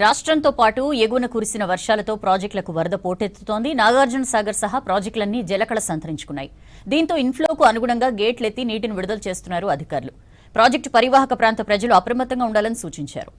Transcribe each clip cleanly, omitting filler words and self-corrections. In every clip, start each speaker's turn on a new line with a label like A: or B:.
A: రాష్ట్రంతో పాటు ఎగువన కురిసిన వర్షాలతో ప్రాజెక్టులకు వరద పోటెత్తుతోంది. నాగార్జున సాగర్ సహా ప్రాజెక్టులన్నీ జలకళ సంతరించుకున్నాయి. దీంతో ఇన్ఫ్లోకు అనుగుణంగా గేట్లెత్తి నీటిని విడుదల చేస్తున్నారు అధికారులు. ప్రాజెక్టు పరివాహక ప్రాంత ప్రజలు అప్రమత్తంగా ఉండాలని సూచించారు.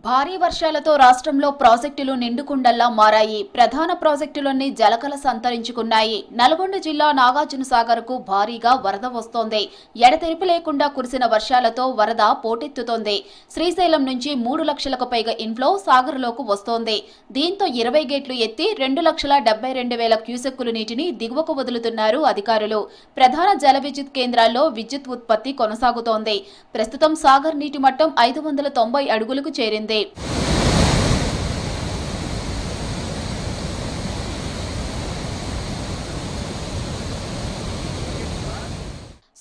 B: భారీ వర్షాలతో రాష్ట్రంలో ప్రాజెక్టులు నిండుకుండల్లా మారాయి. ప్రధాన ప్రాజెక్టులన్నీ జలకళ సంతరించుకున్నాయి. నల్గొండ జిల్లా నాగార్జున సాగర్ కు భారీగా వరద వస్తోంది. ఎడతెరిపి లేకుండా కురిసిన వర్షాలతో వరద పోటెత్తుతోంది. శ్రీశైలం నుంచి 3 లక్షలకు పైగా ఇన్ఫ్లో సాగర్లోకి వస్తోంది. దీంతో 20 గేట్లు ఎత్తి 2,72,000 క్యూసెక్కుల నీటిని దిగువకు వదులుతున్నారు అధికారులు. ప్రధాన జల విద్యుత్ కేంద్రాల్లో విద్యుత్ ఉత్పత్తి కొనసాగుతోంది. ప్రస్తుతం సాగర్ నీటి మట్టం 590 అడుగులకు చేరింది.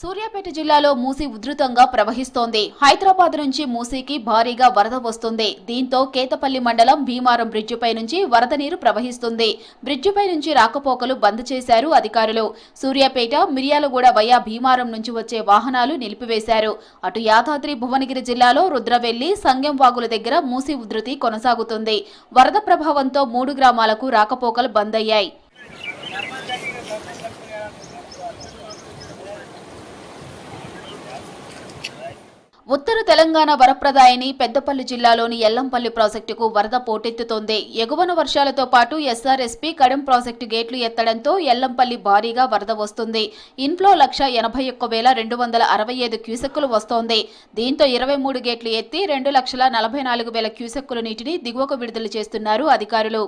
B: సూర్యాపేట జిల్లాలో మూసీ ఉధృతంగా ప్రవహిస్తోంది. హైదరాబాద్ నుంచి మూసీకి భారీగా వరద వస్తుంది. దీంతో కేతపల్లి మండలం భీమారం బ్రిడ్జిపై నుంచి వరద నీరు ప్రవహిస్తుంది. బ్రిడ్జిపై నుంచి రాకపోకలు బంద్ చేశారు అధికారులు. సూర్యాపేట, మిర్యాలగూడ వయా భీమారం నుంచి వచ్చే వాహనాలు నిలిపివేశారు. అటు యాదాద్రి భువనగిరి జిల్లాలో రుద్రవెల్లి, సంగెం వాగుల దగ్గర మూసీ ఉధృతి కొనసాగుతుంది. వరద ప్రభావంతో 3 గ్రామాలకు రాకపోకలు బంద్ అయ్యాయి. ఉత్తర తెలంగాణ వరప్రదాయని పెద్దపల్లి జిల్లాలోని ఎల్లంపల్లి ప్రాజెక్టుకు వరద పోటెత్తుతోంది. ఎగువన వర్షాలతో పాటు ఎస్ఆర్ఎస్పీ కడెం ప్రాజెక్టు గేట్లు ఎత్తడంతో ఎల్లంపల్లి భారీగా వరద వస్తుంది. ఇన్ఫ్లో 1,81,265 క్యూసెక్కులు వస్తోంది. దీంతో 23 గేట్లు ఎత్తి 2,44,000 క్యూసెక్కుల నీటిని దిగువకు విడుదల చేస్తున్నారు అధికారులు.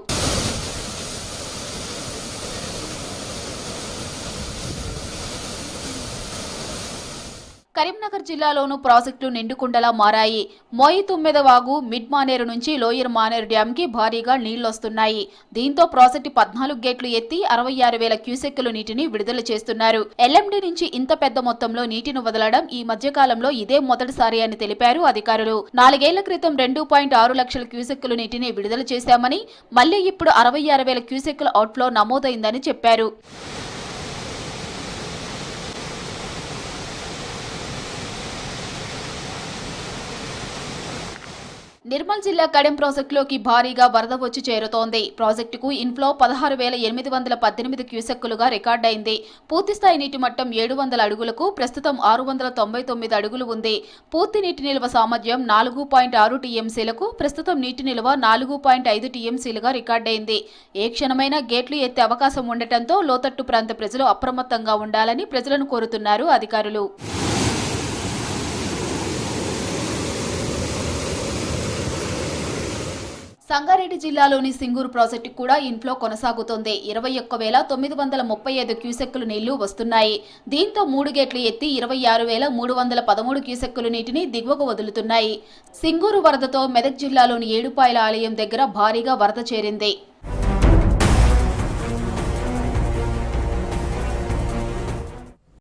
B: కరీంనగర్ జిల్లాలోనూ ప్రాజెక్టులు నిండుకుండలా మారాయి. మోయి తుమ్మెద వాగు మిడ్ మానేరు నుంచి లోయర్ మానేరు డ్యాం కి భారీగా నీళ్లొస్తున్నాయి. దీంతో ప్రాజెక్టు 14 గేట్లు ఎత్తి 66,000 క్యూసెక్కుల నీటిని విడుదల చేస్తున్నారు. ఎల్ఎండి నుంచి ఇంత పెద్ద మొత్తంలో నీటిని వదలడం ఈ మధ్యకాలంలో ఇదే మొదటిసారి అని తెలిపారు అధికారులు. 4 ఏళ్ల క్రితం 2.6 లక్షల క్యూసెక్కుల నీటిని విడుదల చేశామని, మళ్లీ ఇప్పుడు 66,000 క్యూసెక్కుల అవుట్ఫ్లో నమోదైందని చెప్పారు. నిర్మల్ జిల్లా కడెం ప్రాజెక్టులోకి భారీగా వరద వచ్చి చేరుతోంది. ప్రాజెక్టుకు ఇన్ఫ్లో 16,818 క్యూసెక్కులుగా రికార్డైంది. పూర్తిస్థాయి నీటి మట్టం 700 అడుగులకు ప్రస్తుతం 699 అడుగులు ఉంది. పూర్తి నీటి నిల్వ సామర్థ్యం 4.6 టీఎంసీలకు ప్రస్తుతం నీటి నిల్వ 4.5 టీఎంసీలుగా రికార్డైంది. ఏ క్షణమైనా గేట్లు ఎత్తే అవకాశం ఉండటంతో లోతట్టు ప్రాంత ప్రజలు అప్రమత్తంగా ఉండాలని ప్రజలను కోరుతున్నారు అధికారులు. సంగారెడ్డి జిల్లాలోని సింగూరు ప్రాజెక్టు కూడా ఇన్ఫ్లో కొనసాగుతోంది. 21,935 క్యూసెక్కులు నీళ్లు వస్తున్నాయి. దీంతో 3 గేట్లు ఎత్తి 26,313 క్యూసెక్కుల నీటిని దిగువకు వదులుతున్నాయి. సింగూరు వరదతో మెదక్ జిల్లాలోని ఏడుపాయల ఆలయం దగ్గర భారీగా వరద చేరింది.